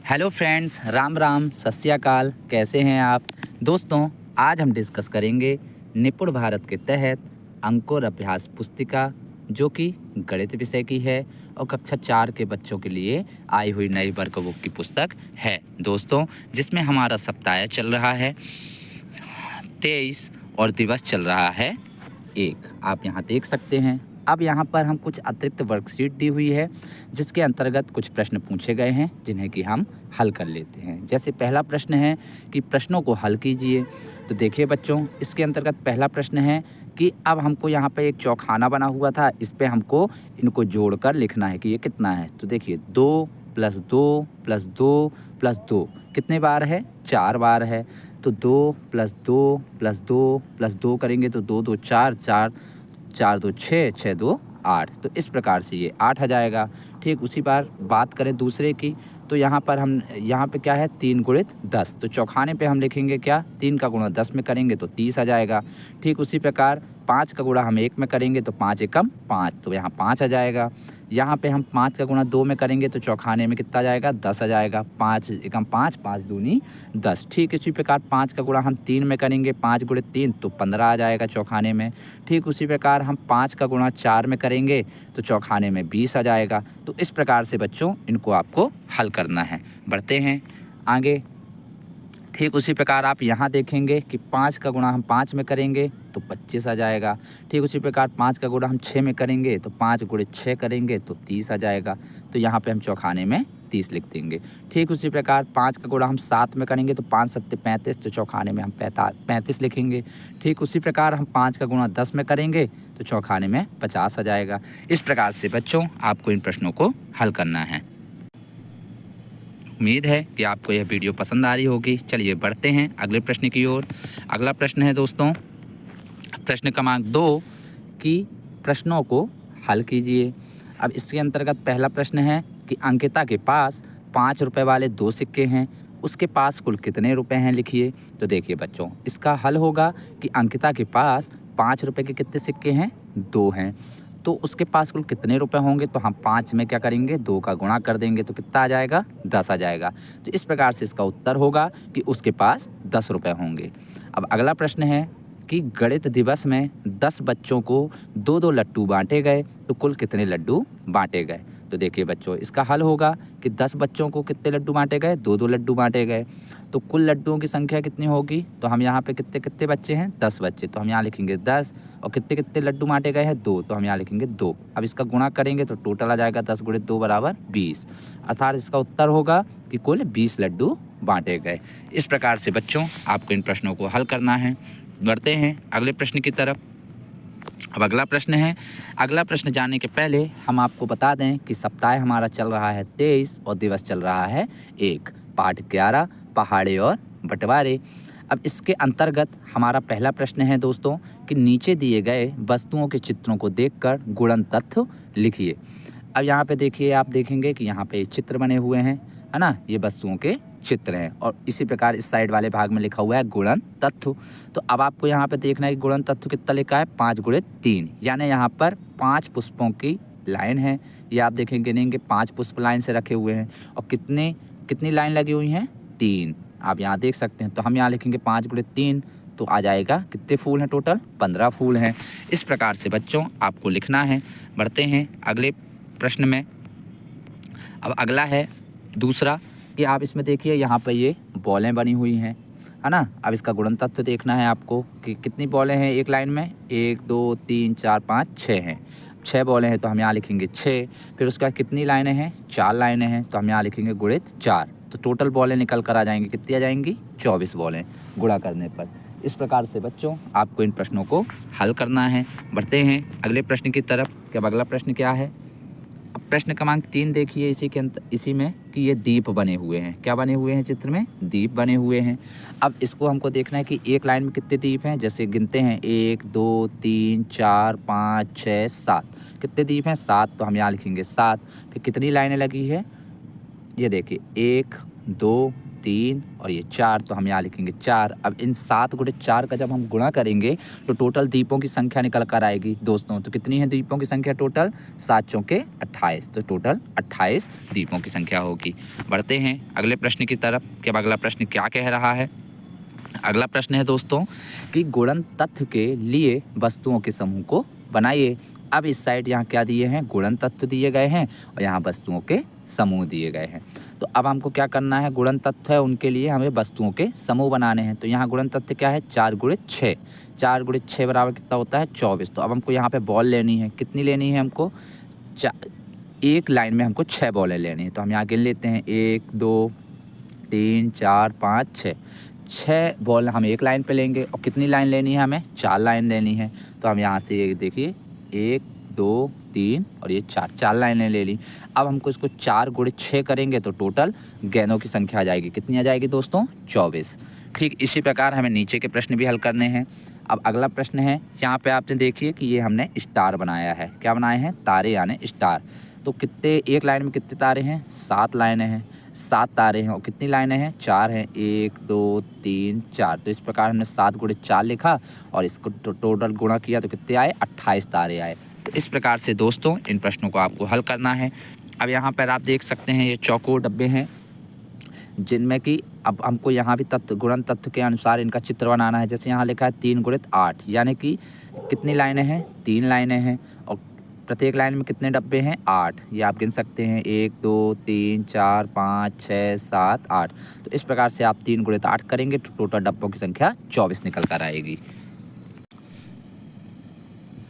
Hello friends, Ram Ram, सत श्री अकाल। कैसे हैं आप दोस्तों? आज हम डिस्कस करेंगे निपुण भारत के तहत अंकुर अभ्यास पुस्तिका, जो कि गणित विषय की है और कक्षा 4 के बच्चों के लिए आई हुई नई वर्क बुक की पुस्तक है दोस्तों, जिसमें हमारा सप्ताह चल रहा है 23 और दिवस चल रहा है 1। आप यहाँ देख सकते हैं। अब यहाँ पर हम कुछ अतिरिक्त वर्कशीट दी हुई है, जिसके अंतर्गत कुछ प्रश्न पूछे गए हैं, जिन्हें कि हम हल कर लेते हैं। जैसे पहला प्रश्न है कि प्रश्नों को हल कीजिए। तो देखिए बच्चों, इसके अंतर्गत पहला प्रश्न है कि अब हमको यहाँ पे एक चौखाना बना हुआ था, इस पे हमको इनको जोड़कर लिखना है कि ये कितना है। तो देखिए 2 + 2 + 2 + 2 कितने बार है? 4 बार है। तो 2 + 2 + 2 + 2 करेंगे तो 2 2 4 4 4 2 6 6 2 8। तो इस प्रकार से ये 8 आ जाएगा। ठीक उसी बार बात करें दूसरे की, तो यहाँ पर हम यहाँ पे क्या है 3 × 10। तो चौखाने पे हम लिखेंगे क्या, 3 का गुणा 10 में करेंगे तो 30 आ जाएगा। ठीक उसी प्रकार 5 का गुणा हम 1 में करेंगे तो 5 एकम 5, तो यहाँ 5 आ जाएगा। यहाँ पे हम 5 का गुणा 2 में करेंगे तो चौखाने में कितना आ जाएगा, 10 आ जाएगा। 5 एकम 5, 5 दूनी 10। ठीक इसी प्रकार 5 का गुणा हम 3 में करेंगे, 5 × 3 तो 15 आ जाएगा चौखाने में। ठीक उसी प्रकार हम 5 का गुणा 4 में करेंगे तो चौखाने में 20 आ जाएगा। तो इस प्रकार से बच्चों इनको आपको हल करना है। बढ़ते हैं आगे। ठीक उसी प्रकार आप यहाँ देखेंगे कि 5 का गुणा हम 5 में करेंगे तो 25 आ जाएगा। ठीक उसी प्रकार 5 का गुणा हम 6 में करेंगे तो 5 × 6 करेंगे तो 30 आ जाएगा। तो यहाँ पे हम चौखाने में 30 लिख देंगे। ठीक उसी प्रकार 5 का गुणा हम 7 में करेंगे तो 5 × 7 = 35, तो चौखाने में हम 35 लिखेंगे। ठीक उसी प्रकार हम 5 का गुणा 10 में करेंगे तो चौखाने में 50 आ जाएगा। इस प्रकार से बच्चों आपको इन प्रश्नों को हल करना है। उम्मीद है कि आपको यह वीडियो पसंद आ रही होगी। चलिए बढ़ते हैं अगले प्रश्न की ओर। अगला प्रश्न है दोस्तों प्रश्न क्रमांक 2 कि प्रश्नों को हल कीजिए। अब इसके अंतर्गत पहला प्रश्न है कि अंकिता के पास 5 रुपए वाले 2 सिक्के हैं, उसके पास कुल कितने रुपए हैं, लिखिए। तो देखिए बच्चों, इसका हल होगा कि अंकिता के पास 5 रुपए के कितने सिक्के हैं, 2 हैं। तो उसके पास कुल कितने रुपए होंगे, तो हम 5 में क्या करेंगे, 2 का गुणा कर देंगे तो कितना आ जाएगा, 10 आ जाएगा। तो इस प्रकार से इसका उत्तर होगा कि उसके पास 10 रुपए होंगे। अब अगला प्रश्न है कि गणित दिवस में 10 बच्चों को 2-2 लड्डू बांटे गए, तो कुल कितने लड्डू बांटे गए। तो देखिए बच्चों, इसका हल होगा कि 10 बच्चों को कितने लड्डू बांटे गए, 2-2 लड्डू बांटे गए। तो कुल लड्डुओं की संख्या कितनी होगी, तो हम यहाँ पे कितने कितने बच्चे हैं, 10 बच्चे, तो हम यहाँ लिखेंगे 10। और कितने कितने लड्डू बांटे गए हैं, 2, तो हम यहाँ लिखेंगे 2। अब इसका गुणा करेंगे तो टोटल आ जाएगा 10 × 2 = 20। अर्थात इसका उत्तर होगा कि कुल 20 लड्डू बांटे गए। इस प्रकार से बच्चों आपको इन प्रश्नों को हल करना है। बढ़ते हैं अगले प्रश्न की तरफ। अब अगला प्रश्न है, अगला प्रश्न जानने के पहले हम आपको बता दें कि सप्ताह हमारा चल रहा है 23 और दिवस चल रहा है 1। पाठ 11 पहाड़े और बंटवारे। अब इसके अंतर्गत हमारा पहला प्रश्न है दोस्तों कि नीचे दिए गए वस्तुओं के चित्रों को देखकर गुणन तथ्य लिखिए। अब यहाँ पे देखिए, आप देखेंगे कि यहाँ पे चित्र बने हुए हैं, है ना, ये वस्तुओं के चित्र हैं। और इसी प्रकार इस साइड वाले भाग में लिखा हुआ है गुणन तथ्य। तो अब आपको यहाँ पे देखना है कि गुणन तथ्य कितना लिखा है, 5 × 3, यानी यहाँ पर 5 पुष्पों की लाइन है। ये आप देखेंगे, गिनेंगे 5 पुष्प लाइन से रखे हुए हैं। और कितनी लाइन लगी हुई हैं, 3। आप यहाँ देख सकते हैं। तो हम यहाँ लिखेंगे 5 × 3, तो आ जाएगा कितने फूल हैं, टोटल 15 फूल हैं। इस प्रकार से बच्चों आपको लिखना है। बढ़ते हैं अगले प्रश्न में। अब अगला है दूसरा कि आप इसमें देखिए, यहाँ पर ये बॉलें बनी हुई हैं, है ना। अब इसका गुणन तत्व देखना है आपको कि कितनी बॉलें हैं एक लाइन में, 1 2 3 4 5 6 हैं। 6 बॉलें हैं तो हम यहाँ लिखेंगे 6। फिर उसके बाद कितनी लाइनें हैं, 4 लाइनें हैं, तो हम यहाँ लिखेंगे गुणित 4। तो टोटल बॉलें निकल कर आ जाएंगी, कितनी आ जाएंगी, 24 बॉलें गुणा करने पर। इस प्रकार से बच्चों आपको इन प्रश्नों को हल करना है। बढ़ते हैं अगले प्रश्न की तरफ। कि अब अगला प्रश्न क्या है। अब प्रश्न क्रमांक 3 देखिए, इसी में कि ये दीप बने हुए हैं। क्या बने हुए हैं, चित्र में दीप बने हुए हैं। अब इसको हमको देखना है कि एक लाइन में कितने दीप हैं। जैसे गिनते हैं 1 2 3 4 5 6 7। कितने दीप हैं, 7, तो हम यहाँ लिखेंगे 7। फिर कितनी लाइनें लगी है, ये देखिए 1 2 3 और ये 4, तो हम यहाँ लिखेंगे 4। अब इन 7 गुणे 4 का जब हम गुणा करेंगे तो टोटल दीपों की संख्या निकल कर आएगी दोस्तों। तो कितनी है दीपों की संख्या टोटल? 7 चौके 28, तो टोटल 28 दीपों की संख्या होगी। बढ़ते हैं अगले प्रश्न की तरफ कि अब अगला प्रश्न क्या कह रहा है। अगला प्रश्न है दोस्तों कि गुणन तत्व के लिए वस्तुओं के समूह को बनाइए। अब इस साइड यहाँ क्या दिए हैं? गुणन तत्व दिए गए हैं और यहाँ वस्तुओं के समूह दिए गए हैं। तो अब हमको क्या करना है? गुणन तत्व है उनके लिए हमें वस्तुओं के समूह बनाने हैं। तो यहाँ गुणन तत्व क्या है? 4 गुणे 6। 4 गुणे 6 बराबर कितना होता है? 24। तो अब हमको यहाँ पे बॉल लेनी है। कितनी लेनी है हमको? एक लाइन में हमको 6 बॉलें लेनी है। तो हम यहाँ गिन लेते हैं 1 2 3 4 5 6। 6 बॉल हम एक लाइन पे लेंगे और कितनी लाइन लेनी है हमें? 4 लाइन लेनी है। तो हम यहाँ से देखिए 1 2 3 और ये 4 लाइनें ले ली। अब हमको इसको 4 गुणे 6 करेंगे तो टोटल गेंदों की संख्या आ जाएगी। कितनी आ जाएगी दोस्तों? 24। ठीक इसी प्रकार हमें नीचे के प्रश्न भी हल करने हैं। अब अगला प्रश्न है, यहाँ पे आपने देखिए कि ये हमने स्टार बनाया है। क्या बनाए हैं? तारे यानी स्टार। तो कितने एक लाइन में कितने तारे हैं? 7 लाइनें हैं, 7 तारे हैं। और कितनी लाइनें हैं? 4 हैं। 1 2 3 4। तो इस प्रकार हमने 7 गुणे 4 लिखा और इसको टोटल गुणा किया तो कितने आए? 28 तारे आए। तो इस प्रकार से दोस्तों इन प्रश्नों को आपको हल करना है। अब यहाँ पर आप देख सकते हैं ये चौकोर डब्बे हैं जिनमें कि अब हमको यहाँ भी तत्व गुणन तत्व के अनुसार इनका चित्र बनाना है। जैसे यहाँ लिखा है 3 गुणित 8, यानी कि कितनी लाइनें हैं? 3 लाइनें हैं और प्रत्येक लाइन में कितने डब्बे हैं? 8। ये आप गिन सकते हैं 1 2 3 4 5 6 7 8। तो इस प्रकार से आप 3 गुणित 8 करेंगे तो टोटल डब्बों की संख्या 24 निकल कर आएगी।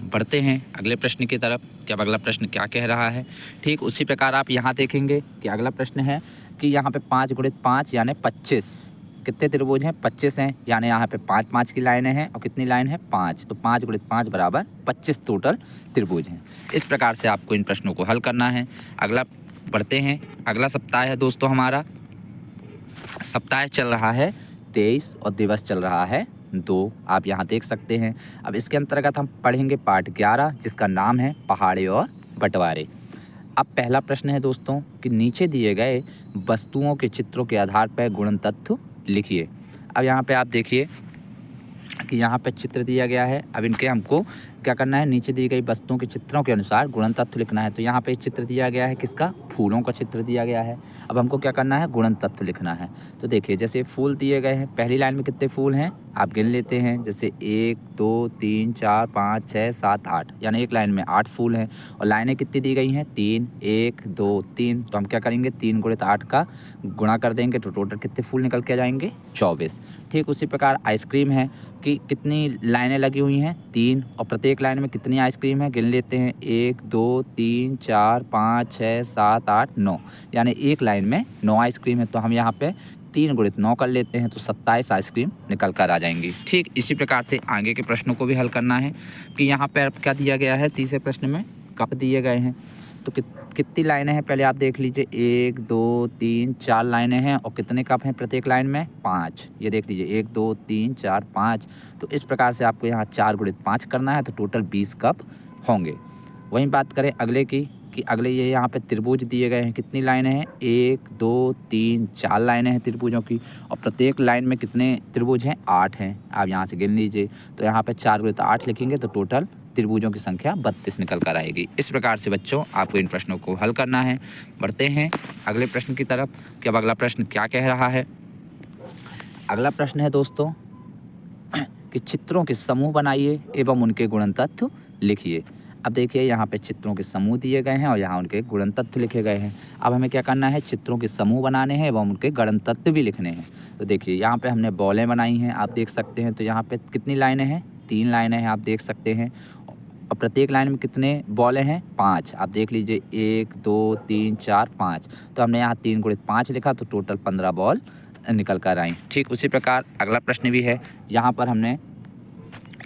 बढ़ते हैं अगले प्रश्न की तरफ कि अब अगला प्रश्न क्या कह रहा है। ठीक उसी प्रकार आप यहाँ देखेंगे कि अगला प्रश्न है कि यहाँ पे 5 गुणित 5 यानी 25। कितने त्रिभुज हैं? 25 हैं, यानी यहाँ पे 5 5 की लाइनें हैं और कितनी लाइन है? 5। तो 5 गुणित 5 बराबर 25 टोटल त्रिभुज हैं। इस प्रकार से आपको इन प्रश्नों को हल करना है। अगला बढ़ते हैं, अगला सप्ताह है दोस्तों हमारा। सप्ताह चल रहा है 23 और दिवस चल रहा है 2। आप यहाँ देख सकते हैं। अब इसके अंतर्गत हम पढ़ेंगे पाठ 11 जिसका नाम है पहाड़े और बंटवारे। अब पहला प्रश्न है दोस्तों कि नीचे दिए गए वस्तुओं के चित्रों के आधार पर गुणन तत्व लिखिए। अब यहाँ पे आप देखिए कि यहाँ पे चित्र दिया गया है। अब इनके हमको क्या करना है? नीचे दी गई वस्तुओं के चित्रों के अनुसार गुणन तत्व लिखना है। तो यहाँ पे चित्र दिया गया है किसका? फूलों का चित्र दिया गया है। अब हमको क्या करना है? गुणन तत्व लिखना है। तो देखिए जैसे फूल दिए गए हैं, पहली लाइन में कितने फूल हैं आप गिन लेते हैं। जैसे 1 2 3 4 5 6 7 8, यानी एक लाइन में 8 फूल हैं। और लाइनें कितनी दी गई हैं? 3 1 2 3। तो हम क्या करेंगे? 3 गुणित 8 का गुणा कर देंगे तो टोटल कितने फूल निकल के जाएंगे? 24। ठीक उसी प्रकार आइसक्रीम है कि कितनी लाइनें लगी हुई हैं? 3। और प्रत्येक लाइन में कितनी आइसक्रीम है? गिन लेते हैं 1 2 3 4 5 6 7 8 9, यानी एक लाइन में 9 आइसक्रीम है। तो हम यहाँ पे 3 गुणित 9 कर लेते हैं तो 27 आइसक्रीम निकल कर आ जाएंगी। ठीक इसी प्रकार से आगे के प्रश्नों को भी हल करना है कि यहाँ पर क्या दिया गया है? तीसरे प्रश्न में कप दिए गए हैं। तो कितनी लाइनें हैं पहले आप देख लीजिए। 1 2 3 4 लाइनें हैं और कितने कप हैं प्रत्येक लाइन में? 5। ये देख लीजिए 1 2 3 4 5। तो इस प्रकार से आपको यहाँ 4 गुणित 5 करना है तो टोटल 20 कप होंगे। वहीं बात करें अगले की कि अगले ये यहाँ पे त्रिभुज दिए गए हैं। कितनी लाइनें हैं? 1 2 3 4 लाइनें हैं त्रिभुजों की और प्रत्येक लाइन में कितने त्रिभुज हैं? 8 हैं। आप यहाँ से गिन लीजिए। तो यहाँ पे 4 गुणित 8 लिखेंगे तो टोटल त्रिभुजों की संख्या 32 निकल कर आएगी। इस प्रकार से बच्चों आपको इन प्रश्नों को हल करना है। बढ़ते हैं अगले प्रश्न की तरफ कि अब अगला प्रश्न क्या कह रहा है। अगला प्रश्न है दोस्तों कि चित्रों के समूह बनाइए एवं उनके गुणन तत्व लिखिए। अब देखिए यहाँ पे चित्रों के समूह दिए गए हैं और यहाँ उनके गुणन तत्व लिखे गए हैं। अब हमें क्या करना है? चित्रों के समूह बनाने हैं एवं उनके गुणन तत्व भी लिखने हैं। तो देखिए यहाँ पे हमने बॉलें बनाई हैं, आप देख सकते हैं। तो यहाँ पे कितनी लाइनें हैं? 3 लाइनें हैं, आप देख सकते हैं। और प्रत्येक लाइन में कितने बॉलें हैं? 5। आप देख लीजिए 1 2 3 4 5। तो हमने यहाँ 3 गुणित 5 लिखा तो टोटल 15 बॉल निकल कर आई। ठीक उसी प्रकार अगला प्रश्न भी है। यहाँ पर हमने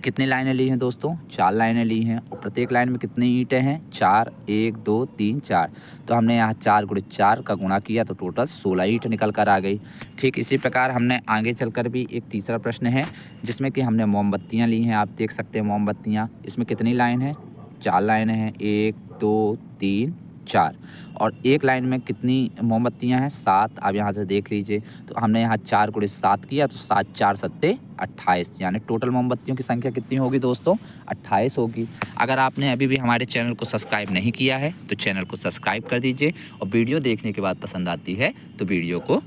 कितनी लाइनें ली हैं दोस्तों? 4 लाइनें ली हैं और प्रत्येक लाइन में कितनी ईंटें हैं? 4 1 2 3 4। तो हमने यहाँ 4 गुणित 4 का गुणा किया तो टोटल 16 ईंट निकल कर आ गई। ठीक इसी प्रकार हमने आगे चलकर भी एक तीसरा प्रश्न है जिसमें कि हमने मोमबत्तियाँ ली हैं। आप देख सकते हैं मोमबत्तियाँ। इसमें कितनी लाइन है? 4 लाइनें हैं। 1 2 3 4। और एक लाइन में कितनी मोमबत्तियां हैं? 7। आप यहाँ से देख लीजिए, तो हमने यहाँ 4 गुणे 7 किया तो 7 4 सत्ते 28, यानी टोटल मोमबत्तियों की संख्या कितनी होगी दोस्तों? 28 होगी। अगर आपने अभी भी हमारे चैनल को सब्सक्राइब नहीं किया है तो चैनल को सब्सक्राइब कर दीजिए, और वीडियो देखने के बाद पसंद आती है तो वीडियो को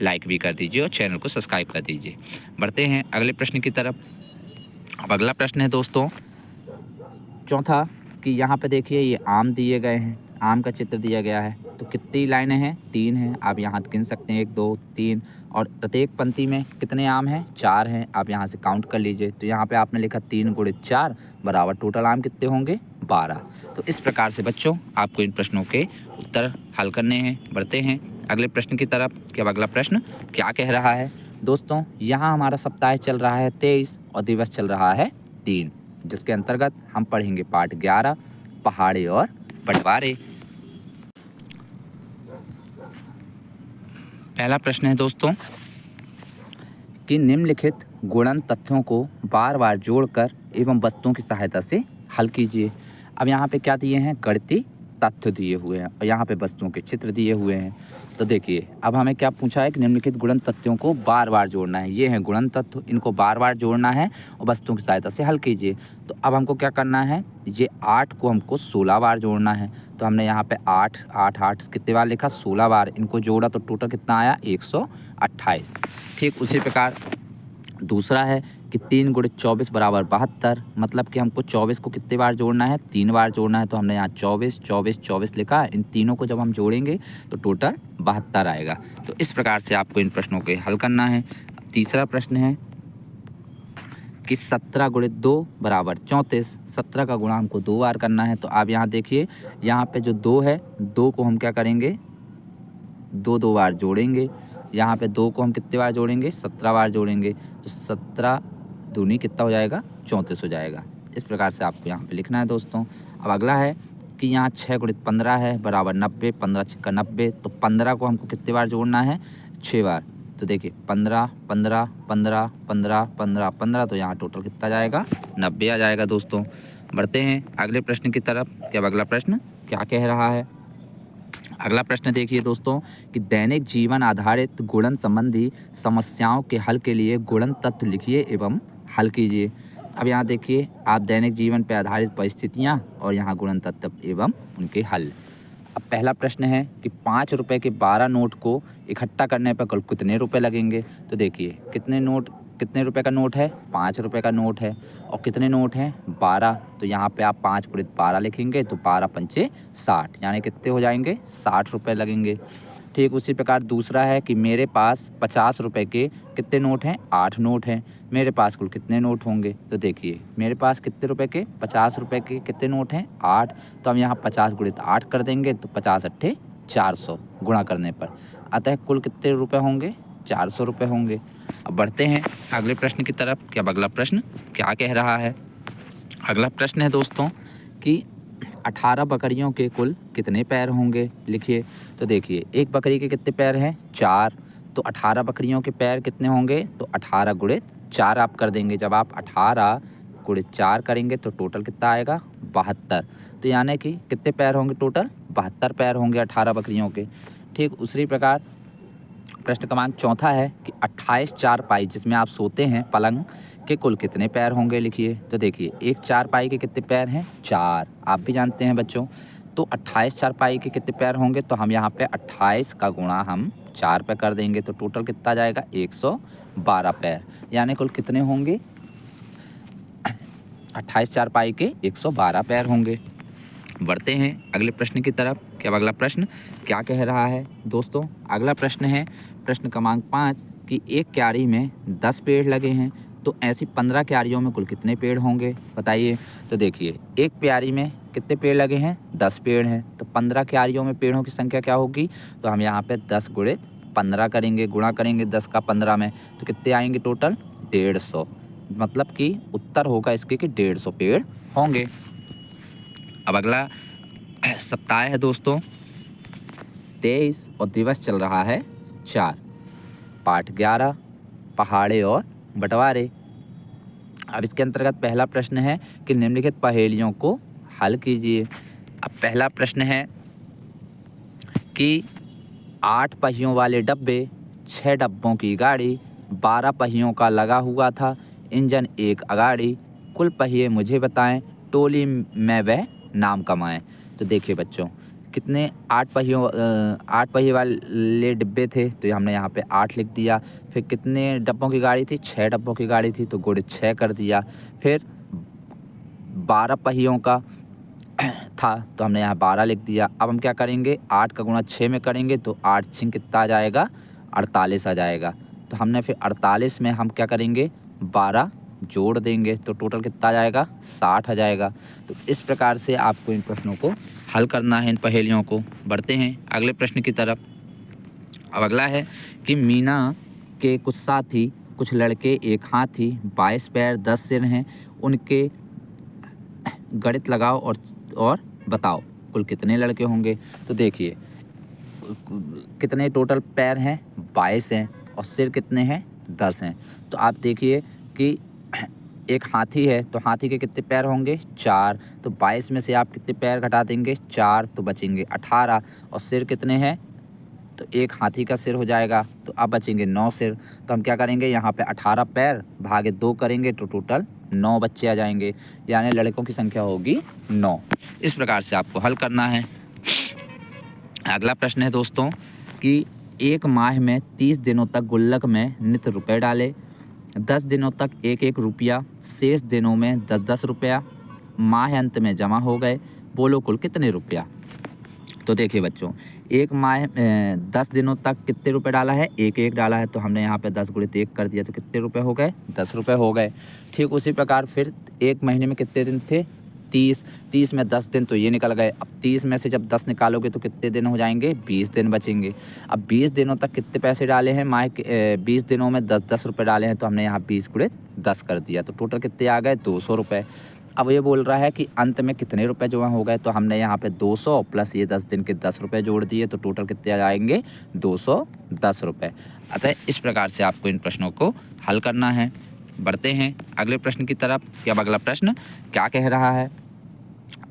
लाइक भी कर दीजिए और चैनल को सब्सक्राइब कर दीजिए। बढ़ते हैं अगले प्रश्न की तरफ। अब अगला प्रश्न है दोस्तों चौथा, कि यहाँ पे देखिए ये आम दिए गए हैं, आम का चित्र दिया गया है, तो कितनी लाइनें हैं? 3 हैं। आप यहाँ गिन सकते हैं 1 2 3, और प्रत्येक पंक्ति में कितने आम हैं? 4 हैं। आप यहाँ से काउंट कर लीजिए, तो यहाँ पे आपने लिखा 3 गुणे 4 बराबर टोटल आम कितने होंगे? 12। तो इस प्रकार से बच्चों आपको इन प्रश्नों के उत्तर हल करने हैं। बढ़ते हैं अगले प्रश्न की तरफ कि अब अगला प्रश्न क्या कह रहा है दोस्तों। यहाँ हमारा सप्ताह चल रहा है 23 और दिवस चल रहा है 3, जिसके अंतर्गत हम पढ़ेंगे पाठ 11 पहाड़े और बंटवारे। पहला प्रश्न है दोस्तों कि निम्नलिखित गुणन तथ्यों को बार बार जोड़कर एवं वस्तुओं की सहायता से हल कीजिए। अब यहाँ पे क्या दिए हैं? गणितीय तथ्य दिए हुए हैं और यहाँ पे वस्तुओं के चित्र दिए हुए हैं। तो देखिए अब हमें क्या पूछा है कि निम्नलिखित गुणन तथ्यों को बार बार जोड़ना है। ये हैं गुणन तत्व, इनको बार बार जोड़ना है और वस्तुओं की सहायता से हल कीजिए। तो अब हमको क्या करना है? ये 8 को हमको 16 बार जोड़ना है। तो हमने यहाँ पे 8 8 8 कितने बार लिखा? 16 बार। इनको जोड़ा तो टोटल कितना आया? 128। ठीक उसी प्रकार दूसरा है कि 3 गुणे 24 बराबर 72, मतलब कि हमको 24 को कितने बार जोड़ना है? 3 बार जोड़ना है। तो हमने यहाँ 24 24 24 लिखा है। इन तीनों को जब हम जोड़ेंगे तो टोटल 72 आएगा। तो इस प्रकार से आपको इन प्रश्नों के हल करना है। तीसरा प्रश्न है कि 17 गुणे 2 बराबर 34, 17 का गुणा हमको 2 बार करना है। तो आप यहाँ देखिए, यहाँ पे जो 2 है, 2 को हम क्या करेंगे? 2 बार जोड़ेंगे। यहाँ पे 2 को हम कितने बार जोड़ेंगे? 17 बार जोड़ेंगे। तो 17 दूनी कितना हो जाएगा? 34 हो जाएगा। इस प्रकार से आपको यहाँ पे लिखना है दोस्तों। अब अगला है कि यहाँ 6 गुणित 15 है बराबर 90, 15 छक्का 90। तो 15 को हमको कितने बार जोड़ना है? 6 बार। तो देखिए 15 15 15 15 15 15, तो यहाँ टोटल कितना जाएगा? 90 आ जाएगा दोस्तों। बढ़ते हैं अगले प्रश्न की तरफ कि अब अगला प्रश्न क्या कह रहा है। अगला प्रश्न देखिए दोस्तों कि दैनिक जीवन आधारित गुणन संबंधी समस्याओं के हल के लिए गुणन तत्व लिखिए एवं हल कीजिए। अब यहाँ देखिए आप दैनिक जीवन पर आधारित परिस्थितियाँ और यहाँ गुणन तत्व एवं उनके हल। अब पहला प्रश्न है कि 5 रुपए के 12 नोट को इकट्ठा करने पर कुल कितने रुपए लगेंगे? तो देखिए कितने रुपए का नोट है? 5 रुपए का नोट है। और कितने नोट हैं? 12। तो यहाँ पे आप 5 गुणित 12 लिखेंगे तो 12 पंचे 60, यानी कितने हो जाएंगे? 60 रुपए लगेंगे। ठीक उसी प्रकार दूसरा है कि मेरे पास 50 रुपए के कितने नोट हैं? 8 नोट हैं। मेरे पास कुल कितने नोट होंगे? तो देखिए मेरे पास कितने रुपए के? 50 रुपए के कितने नोट हैं? 8। तो हम यहाँ 50 गुणित 8 कर देंगे तो 50 अट्ठे 400 गुणा करने पर, अतः कुल कितने रुपए होंगे? 400 रुपये होंगे। अब बढ़ते हैं अगले प्रश्न की तरफ कि अब अगला प्रश्न क्या कह रहा है। अगला प्रश्न है दोस्तों कि 18 बकरियों के कुल कितने पैर होंगे? लिखिए। तो देखिए एक बकरी के कितने पैर हैं? 4। तो 18 बकरियों के पैर कितने होंगे? तो 18 गुणित 4 आप कर देंगे। जब आप 18 गुणित 4 करेंगे तो टोटल कितना आएगा? 72। तो यानी कि कितने पैर होंगे? टोटल 72 पैर होंगे 18 बकरियों के। ठीक उसी प्रकार प्रश्न क्रमांक चौथा है कि 28 चारपाई जिसमें आप सोते हैं पलंग के कुल कितने पैर होंगे? लिखिए। तो देखिए एक चारपाई के कितने पैर हैं? 4। आप भी जानते हैं बच्चों। तो 28 चारपाई के कितने पैर होंगे? तो हम यहाँ पे 28 का गुणा हम 4 पे कर देंगे तो टोटल कितना जाएगा? 112 पैर, यानी कुल कितने होंगे? 28 चारपाई के 112 पैर होंगे। बढ़ते हैं अगले प्रश्न की तरफ कि अब अगला प्रश्न क्या कह रहा है दोस्तों। अगला प्रश्न है प्रश्न क्रमांक 5 कि एक क्यारी में 10 पेड़ लगे हैं, तो ऐसी 15 क्यारियों में कुल कितने पेड़ होंगे? बताइए। तो देखिए एक क्यारी में कितने पेड़ लगे हैं? 10 पेड़ हैं। तो 15 क्यारियों में पेड़ों की संख्या क्या होगी? तो हम यहाँ पे 10 गुणित 15 करेंगे, गुणा करेंगे 10 का 15 में, तो कितने आएंगे? टोटल 150। मतलब कि उत्तर होगा इसके कि 150 पेड़ होंगे। अब अगला सप्ताह है दोस्तों 23 और दिवस चल रहा है 4, पाठ 11 पहाड़े और बंटवारे। अब इसके अंतर्गत पहला प्रश्न है कि निम्नलिखित पहेलियों को हल कीजिए। अब पहला प्रश्न है कि 8 पहियों वाले डब्बे, 6 डब्बों की गाड़ी, 12 पहियों का लगा हुआ था इंजन एक अगाड़ी, कुल पहिए मुझे बताएं, टोली में वह नाम कमाएं। तो देखिए बच्चों, कितने 8 पहिए वाले डिब्बे थे, तो हमने यहाँ पे 8 लिख दिया। फिर कितने डब्बों की गाड़ी थी, 6 डब्बों की गाड़ी थी, तो गुणे 6 कर दिया। फिर 12 पहियों का था, तो हमने यहाँ 12 लिख दिया। अब हम क्या करेंगे, 8 का गुणा 6 में करेंगे तो 8 6 कितना आ जाएगा, 48 आ जाएगा। तो हमने फिर 48 में हम क्या करेंगे, 12 जोड़ देंगे तो टोटल कितना आ जाएगा, 60 आ जाएगा। तो इस प्रकार से आपको इन प्रश्नों को हल करना है, इन पहेलियों को। बढ़ते हैं अगले प्रश्न की तरफ। अब अगला है कि मीना के कुछ साथी, कुछ लड़के, एक हाथी, 22 पैर 10 सिर हैं, उनके गणित लगाओ और बताओ कुल कितने लड़के होंगे। तो देखिए कितने टोटल पैर हैं, 22 हैं, और सिर कितने हैं, 10 हैं। तो आप देखिए कि एक हाथी है, तो हाथी के कितने पैर होंगे, 4। तो 22 में से आप कितने पैर घटा देंगे, 4, तो बचेंगे 18। और सिर कितने हैं, तो एक हाथी का सिर हो जाएगा, तो अब बचेंगे 9 सिर। तो हम क्या करेंगे, यहाँ पे 18 पैर भागे 2 करेंगे तो टोटल 9 बच्चे आ जाएंगे, यानी लड़कों की संख्या होगी 9। इस प्रकार से आपको हल करना है। अगला प्रश्न है दोस्तों कि एक माह में 30 दिनों तक गुल्लक में नित रुपए डाले, 10 दिनों तक 1-1 रुपया, शेष दिनों में 10-10 रुपया, माह अंत में जमा हो गए, बोलो कुल कितने रुपया। तो देखिए बच्चों, एक माह 10 दिनों तक कितने रुपए डाला है, 1-1 डाला है, तो हमने यहाँ पे 10 गुणित 1 कर दिया, तो कितने रुपए हो गए, 10 रुपए हो गए। ठीक उसी प्रकार फिर एक महीने में कितने दिन थे, 30 में 10 दिन, तो ये निकल गए। अब 30 में से जब 10 निकालोगे तो कितने दिन हो जाएंगे, 20 दिन बचेंगे। अब 20 दिनों तक कितने पैसे डाले हैं, माह के 20 दिनों में 10-10 रुपये डाले हैं, तो हमने यहाँ 20 गुणित 10 कर दिया, तो टोटल कितने आ गए, 200 रुपये। अब ये बोल रहा है कि अंत में कितने रुपए जमा हो गए, तो हमने यहाँ पे 200 प्लस ये 10 दिन के 10 रुपये जोड़ दिए, तो टोटल कितने आ जाएंगे, 210 रुपये। अतः इस प्रकार से आपको इन प्रश्नों को हल करना है। बढ़ते हैं अगले प्रश्न की तरफ कि अब अगला प्रश्न क्या कह रहा है,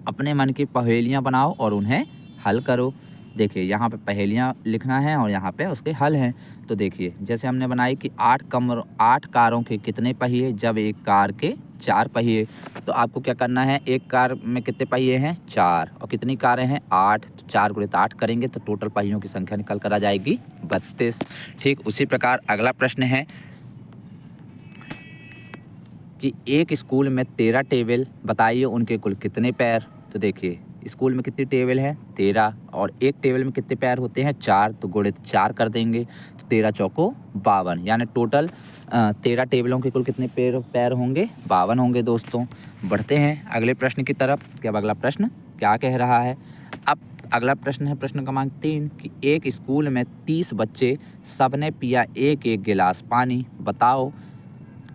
अपने मन की पहेलियाँ बनाओ और उन्हें हल करो। देखिए यहाँ पे पहेलियाँ लिखना है और यहाँ पे उसके हल हैं। तो देखिए जैसे हमने बनाई कि 8 कारों के कितने पहिए, जब एक कार के 4 पहिए। तो आपको क्या करना है, एक कार में कितने पहिए हैं, 4, और कितनी कारें हैं, 8। तो 4 गुणित 8 करेंगे तो टोटल पहियों की संख्या निकल कर आ जाएगी 32। ठीक उसी प्रकार अगला प्रश्न है कि एक स्कूल में 13 टेबल, बताइए उनके कुल कितने पैर। तो देखिए स्कूल में कितनी टेबल है, 13, और एक टेबल में कितने पैर होते हैं, 4, तो गुणित 4 कर देंगे, तो 13 चौको 52, यानी टोटल 13 टेबलों के कुल कितने पैर होंगे, 52 होंगे दोस्तों। बढ़ते हैं अगले प्रश्न की तरफ कि अब अगला प्रश्न क्या कह रहा है। अब अगला प्रश्न है प्रश्न क्रमांक 3 कि एक स्कूल में 30 बच्चे, सबने पिया 1-1 गिलास पानी, बताओ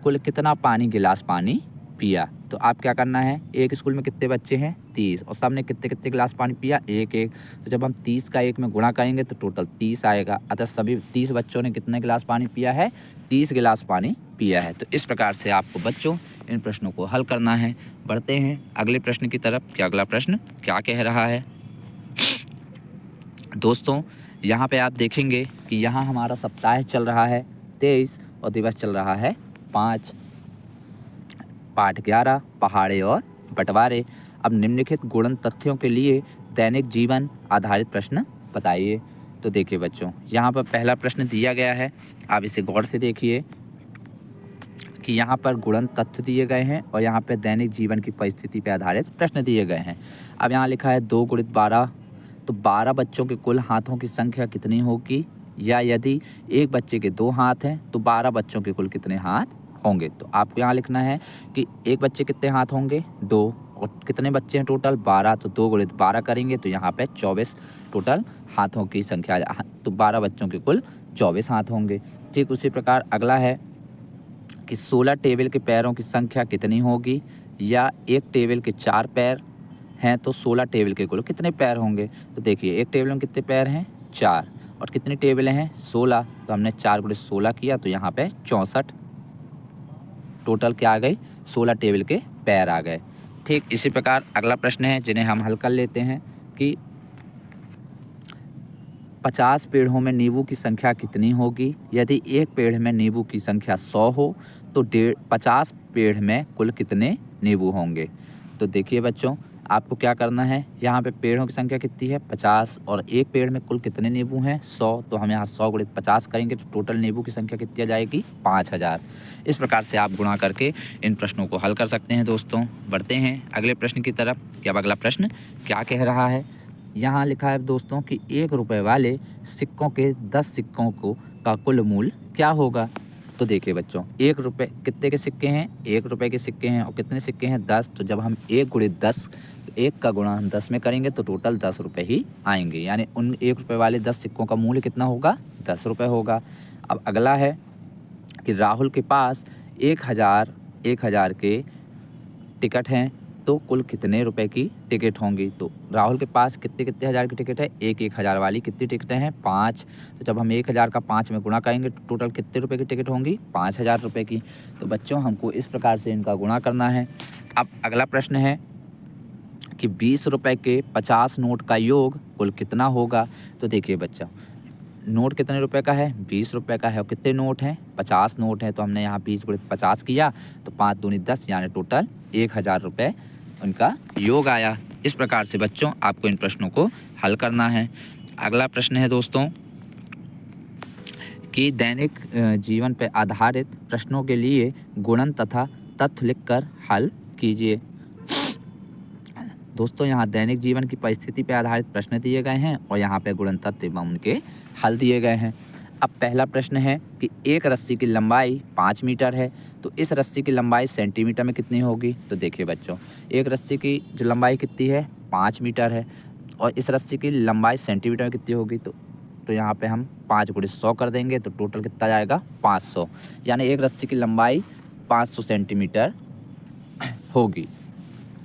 कुल कितना गिलास पानी पिया। तो आप क्या करना है, एक स्कूल में कितने बच्चे हैं, 30, और सबने कितने कितने गिलास पानी पिया, 1-1। तो जब हम 30 का 1 में गुणा करेंगे तो टोटल 30 आएगा। अतः सभी 30 बच्चों ने कितने गिलास पानी पिया है, 30 गिलास पानी पिया है। तो इस प्रकार से आपको बच्चों इन प्रश्नों को हल करना है। बढ़ते हैं अगले प्रश्न की तरफ कि अगला प्रश्न क्या कह रहा है। दोस्तों यहाँ पे आप देखेंगे कि यहाँ हमारा सप्ताह चल रहा है 23 और दिवस चल रहा है 5। पाठ 11 पहाड़े और बंटवारे। अब निम्नलिखित गुणन तथ्यों के लिए दैनिक जीवन आधारित प्रश्न बताइए। तो देखिए बच्चों यहाँ पर पहला प्रश्न दिया गया है, आप इसे गौर से देखिए कि यहाँ पर गुणन तथ्य दिए गए हैं और यहाँ पर दैनिक जीवन की परिस्थिति पर आधारित प्रश्न दिए गए हैं। अब यहाँ लिखा है 2 गुणित 12, तो 12 बच्चों के कुल हाथों की संख्या कितनी होगी, या यदि एक बच्चे के 2 हाथ हैं तो 12 बच्चों के कुल कितने हाथ होंगे। तो आपको यहाँ लिखना है कि एक बच्चे कितने हाथ होंगे, 2, और कितने बच्चे हैं टोटल, 12, तो 2 गुणित 12 करेंगे तो यहाँ पे 24 टोटल हाथों की संख्या, तो 12 बच्चों के कुल 24 हाथ होंगे। ठीक उसी प्रकार अगला है कि 16 टेबल के पैरों की संख्या कितनी होगी, या एक टेबल के 4 पैर हैं तो 16 टेबल के कुल कितने पैर होंगे। तो देखिए एक टेबल में कितने पैर हैं, 4, और कितनी टेबलें हैं, 16, तो हमने 4 गुणित 16 किया तो यहाँ पे 64 टोटल क्या आ गई, 16 टेबल के पैर आ गए। ठीक इसी प्रकार अगला प्रश्न है जिन्हें हम हल कर लेते हैं। कि 50 पेड़ों में नींबू की संख्या कितनी होगी। यदि एक पेड़ में नींबू की संख्या 100 हो तो 50 पेड़ में कुल कितने नींबू होंगे। तो देखिए बच्चों, आपको क्या करना है, यहाँ पे पेड़ों की संख्या कितनी है 50 और एक पेड़ में कुल कितने नींबू हैं 100। तो हम यहाँ 100 गुणित 50 करेंगे तो टोटल नींबू की संख्या कितनी आ जाएगी 5000। इस प्रकार से आप गुणा करके इन प्रश्नों को हल कर सकते हैं। दोस्तों बढ़ते हैं अगले प्रश्न की तरफ कि अब अगला प्रश्न क्या कह रहा है। यहाँ लिखा है दोस्तों कि 1 रुपये वाले सिक्कों के 10 सिक्कों का कुल मूल्य क्या होगा। तो देखिए बच्चों, 1 रुपये कितने के सिक्के हैं, 1 रुपये के सिक्के हैं और कितने सिक्के हैं 10। तो जब हम 1 गुणित 10, 1 का गुणा हम 10 में करेंगे तो टोटल 10 रुपये ही आएंगे। यानी उन 1 रुपये वाले 10 सिक्कों का मूल्य कितना होगा 10 रुपये होगा। अब अगला है कि राहुल के पास 1000 के टिकट हैं तो कुल कितने रुपए की टिकट होंगी। तो राहुल के पास कितने हज़ार की टिकट है, 1000 वाली कितनी टिकटें हैं 5। तो जब हम 1000 का 5 में गुणा करेंगे तो टोटल कितने रुपए की टिकट होंगी 5000 रुपये की। तो बच्चों हमको इस प्रकार से इनका गुणा करना है। अब अगला प्रश्न है कि 20 रुपये के 50 नोट का योग कुल कितना होगा। तो देखिए बच्चों, नोट कितने रुपए का है 20 रुपये का है और कितने नोट हैं 50 नोट हैं। तो हमने यहाँ 20 गुणित 50 किया तो 5 दूनी 10 यानी टोटल 1000 रुपये उनका योग आया। इस प्रकार से बच्चों आपको इन प्रश्नों को हल करना है। अगला प्रश्न है दोस्तों कि दैनिक जीवन पर आधारित प्रश्नों के लिए गुणन तथा तथ्य लिखकर हल कीजिए। दोस्तों यहाँ दैनिक जीवन की परिस्थिति पर आधारित प्रश्न दिए गए हैं और यहाँ पे गुणन तथ्य एवं उनके हल दिए गए हैं। अब पहला प्रश्न है कि एक रस्सी की लंबाई 5 मीटर है तो इस रस्सी की लंबाई सेंटीमीटर में कितनी होगी। तो देखिए बच्चों, एक रस्सी की जो लंबाई कितनी है 5 मीटर है और इस रस्सी की लंबाई सेंटीमीटर में कितनी होगी। तो यहाँ पे हम 5 गुणित 100 कर देंगे तो टोटल कितना जाएगा 500। यानी एक रस्सी की लंबाई 500 सेंटीमीटर होगी।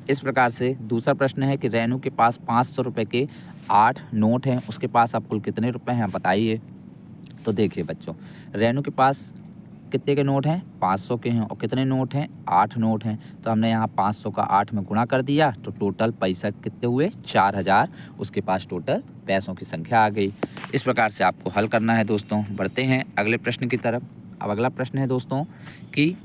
इस प्रकार से दूसरा प्रश्न है कि रेनू के पास 500 रुपये के 8 नोट हैं, उसके पास अब कुल कितने रुपए हैं बताइए। तो देखिए बच्चों, रेनू के पास कितने के नोट हैं 500 के हैं और कितने नोट हैं 8 नोट हैं। तो हमने यहाँ 500 का 8 में गुणा कर दिया तो टोटल पैसा कितने हुए 4000। उसके पास टोटल पैसों की संख्या आ गई। इस प्रकार से आपको हल करना है। दोस्तों बढ़ते हैं अगले प्रश्न की तरफ। अब अगला प्रश्न है दोस्तों कि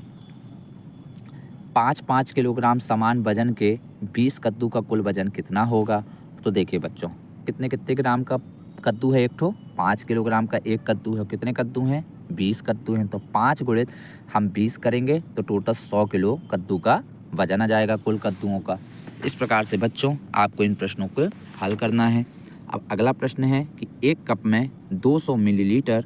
5-5 किलोग्राम समान वजन के 20 कद्दू का कुल वजन कितना होगा। तो देखिए बच्चों, कितने ग्राम का कद्दू है एक ठो 5 किलोग्राम का एक कद्दू है। कितने कद्दू हैं 20 कद्दू हैं। तो 5 गुणित हम 20 करेंगे तो टोटल 100 किलो कद्दू का वजन आ जाएगा कुल कद्दूओं का। इस प्रकार से बच्चों आपको इन प्रश्नों को हल करना है। अब अगला प्रश्न है कि एक कप में 200 मिलीलीटर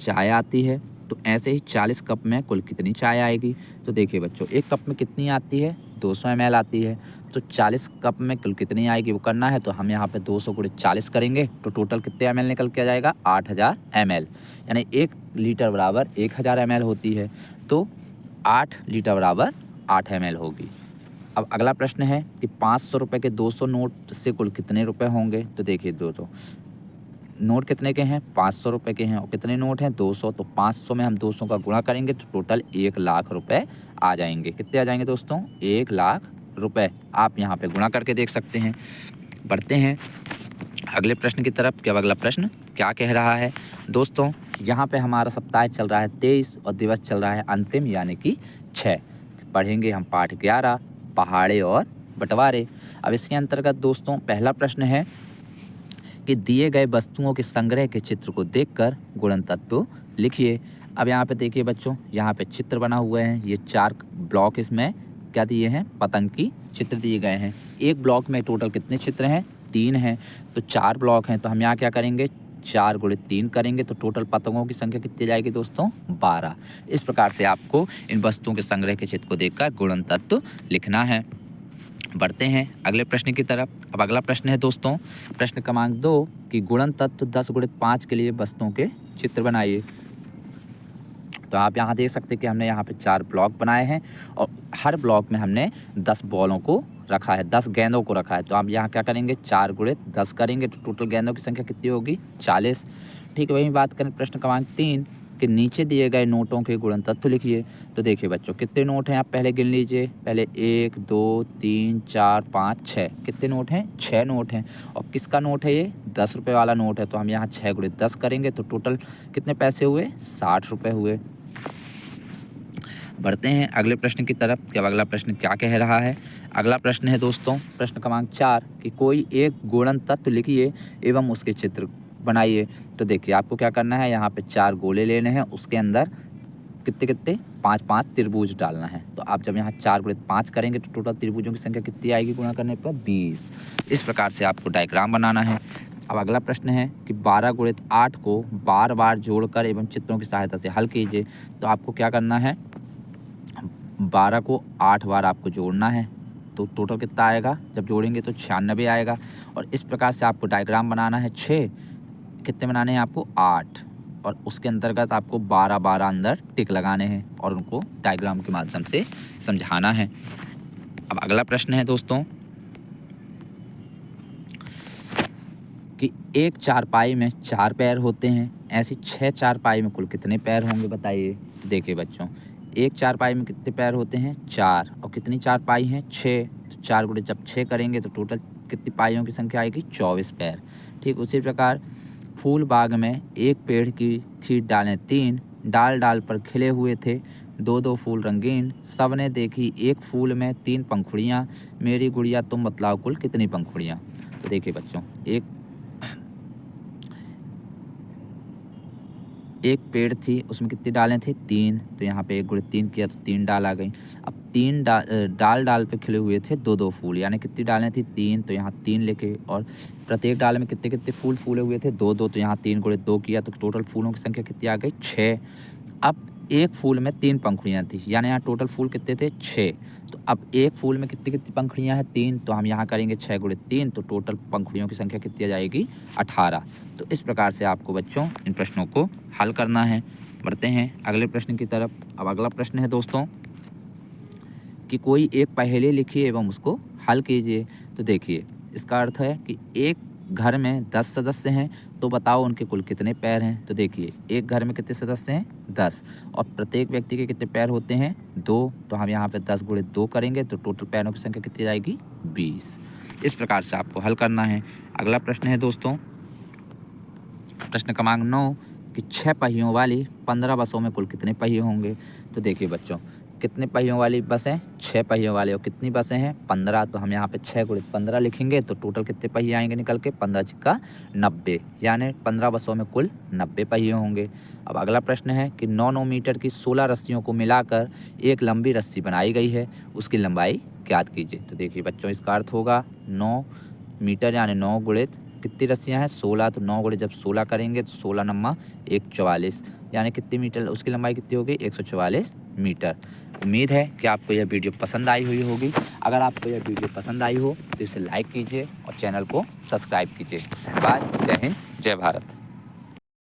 चाय आती है तो ऐसे ही 40 कप में कुल कितनी चाय आएगी। तो देखिए बच्चों, एक कप में कितनी आती है 200 ml आती है तो 40 कप में कुल कितनी आएगी वो करना है। तो हम यहाँ पे 200 गुणित 40 करेंगे तो टोटल कितने ml निकल के आ जाएगा 8000 ml। यानी 1 लीटर बराबर 1000 ml होती है तो 8 लीटर बराबर 8 ml होगी। अब अगला प्रश्न है कि 500 रुपये के 200 नोट से कुल कितने रुपए होंगे। तो देखिए दोस्तों, नोट कितने के हैं 500 रुपये के हैं और कितने नोट हैं 200। तो 500 में हम 200 का गुणा करेंगे तो टोटल 1 लाख रुपए आ जाएंगे। कितने आ जाएंगे दोस्तों 1 लाख रुपए। आप यहाँ पे गुणा करके देख सकते हैं। बढ़ते हैं अगले प्रश्न की तरफ कि अब अगला प्रश्न क्या कह रहा है। दोस्तों यहाँ पे हमारा सप्ताह चल रहा है 23 और दिवस चल रहा है अंतिम यानी कि 6। पढ़ेंगे हम पाठ 11 पहाड़े और बंटवारे। अब इसके अंतर्गत दोस्तों पहला प्रश्न है कि दिए गए वस्तुओं के संग्रह के चित्र को देखकर गुणन तत्व लिखिए। अब यहाँ पे देखिए बच्चों, यहाँ पे चित्र बना हुए हैं। ये 4 ब्लॉक इसमें क्या दिए हैं पतंग की चित्र दिए गए हैं। एक ब्लॉक में टोटल कितने चित्र हैं 3 हैं तो 4 ब्लॉक हैं। तो हम यहाँ क्या करेंगे 4 गुणित 3 करेंगे तो टोटल पतंगों की संख्या कितनी जाएगी दोस्तों 12। इस प्रकार से आपको इन वस्तुओं के संग्रह के चित्र को देखकर गुणन तत्व लिखना है। बढ़ते हैं अगले प्रश्न की तरफ। अब अगला प्रश्न है दोस्तों प्रश्न क्रमांक 2 कि गुणन तत्व 10 गुणित 5 के लिए वस्तुओं के चित्र बनाइए। तो आप यहाँ देख सकते हैं कि हमने यहाँ पे 4 ब्लॉक बनाए हैं और हर ब्लॉक में हमने 10 बॉलों को रखा है, 10 गेंदों को रखा है। तो आप यहाँ क्या करेंगे 4 गुणित 10 करेंगे तो टोटल गेंदों की संख्या कितनी होगी 40। ठीक है, वही बात करें प्रश्न क्रमांक 3 कि नीचे दिए गए नोटों के गुणन तत्व लिखिए। तो देखिए बच्चों, कितने नोट हैं आप पहले गिन लीजिए। पहले 1 2 3 4 5 6, कितने नोट हैं? 6 नोट हैं। और किसका नोट है ये? 10 रुपये वाला नोट है। तो हम यहाँ 6 गुणे 10 करेंगे तो टोटल कितने पैसे हुए? 60 रुपये हुए। बढ़ते हैं अगले प्रश्न की तरफ कि अब अगला प्रश्न क्या कह रहा है। अगला प्रश्न है दोस्तों प्रश्न क्रमांक 4 कि कोई एक गुणन तत्व लिखिए एवं उसके चित्र बनाइए। तो देखिए आपको क्या करना है, यहाँ पे 4 गोले लेने हैं, उसके अंदर कितने कितने 5-5 त्रिभुज डालना है। तो आप जब यहाँ 4 गुणे 5 करेंगे तो टोटल त्रिभुजों की संख्या कितनी आएगी गुणा करने पर? 20। इस प्रकार से आपको डायग्राम बनाना है। अब अगला प्रश्न है कि 12 गुणित 8 को बार बार जोड़कर एवं चित्रों की सहायता से हल कीजिए। तो आपको क्या करना है, 12 को 8 बार आपको जोड़ना है। तो टोटल कितना आएगा? जब जोड़ेंगे तो 96 आएगा। और इस प्रकार से आपको डायग्राम बनाना है। 6 कितने बनाने हैं आपको? 8। और उसके अंतर्गत आपको 12 अंदर टिक लगाने हैं और उनको डायग्राम के माध्यम से समझाना है। अब अगला प्रश्न है दोस्तों कि एक चारपाई में 4 पैर होते हैं, ऐसी 6 चारपाई में कुल कितने पैर होंगे बताइए। देखिए बच्चों, एक चारपाई में कितने पैर होते हैं? 4। और कितनी चारपाई हैं? 6। तो 4 गुणे जब 6 करेंगे तो टोटल कितनी पाइयों की संख्या आएगी? 24 पैर। ठीक उसी प्रकार फूल बाग में एक पेड़ की थी डालें 3, डाल डाल पर खिले हुए थे 2-2 फूल रंगीन, सबने देखी एक फूल में 3 पंखुड़ियाँ, मेरी गुड़िया तुम बतलाओ कुल कितनी पंखुड़ियाँ। तो देखिए बच्चों, एक पेड़ थी, उसमें कितनी डालें थी? 3। तो यहाँ पे 1 गुणे 3 किया तो 3 डाल आ गई। अब 3 डाल डाल पे खिले हुए थे 2-2 फूल, यानी कितनी डालें थी? 3। तो यहाँ 3 लिखे और प्रत्येक डाल में कितने कितने फूल फूले हुए थे? 2-2। तो यहाँ 3 गुणे 2 किया तो टोटल फूलों की संख्या कितनी आ गई? 6। अब एक फूल में 3 पंखुड़ियाँ थी, यानी यहाँ टोटल फूल कितने थे? 6। तो अब एक फूल में कितनी कितनी पंखुड़ियाँ हैं? 3। तो हम यहाँ करेंगे 6 गुणे 3, तो टोटल पंखुड़ियों की संख्या कितनी आ जाएगी? 18। तो इस प्रकार से आपको बच्चों इन प्रश्नों को हल करना है। बढ़ते हैं अगले प्रश्न की तरफ। अब अगला प्रश्न है दोस्तों कि कोई एक पहेली लिखिए एवं उसको हल कीजिए। तो देखिए इसका अर्थ है कि एक घर में 10 सदस्य हैं, तो बताओ उनके कुल कितने पैर हैं। तो देखिए एक घर में कितने सदस्य हैं? 10। और प्रत्येक व्यक्ति के कितने पैर होते हैं? 2। तो हम यहाँ पे 10 गुणे 2 करेंगे तो टोटल पैरों की संख्या कितनी जाएगी? 20। इस प्रकार से आपको हल करना है। अगला प्रश्न है दोस्तों प्रश्न क्रमांक 9 कि 6 पहियों वाली 15 बसों में कुल कितने पहिए होंगे। तो देखिए बच्चों, कितने पहियों वाली बसें? 6 पहियों वाली। और कितनी बसें हैं? 15। तो हम यहाँ पे 6 गुणे 15 लिखेंगे तो टोटल कितने पहिए आएंगे निकल के? 15 छिक्का 90, यानी 15 बसों में कुल 90 पहिए होंगे। अब अगला प्रश्न है कि 9-9 मीटर की 16 रस्सियों को मिलाकर एक लंबी रस्सी बनाई गई है, उसकी लंबाई ज्ञात कीजिए। तो देखिए बच्चों, इसका अर्थ होगा 9 मीटर यानी 9 गुणे कितनी रस्सियाँ हैं? 16। तो 9 गुणे जब 16 करेंगे तो 16 नम्मा 1 44, यानी कितनी मीटर उसकी लंबाई कितनी होगी? 144 मीटर। उम्मीद है कि आपको यह वीडियो पसंद आई हुई होगी। अगर आपको यह वीडियो पसंद आई हो तो इसे लाइक कीजिए और चैनल को सब्सक्राइब कीजिए। धन्यवाद। जय हिंद, जय भारत।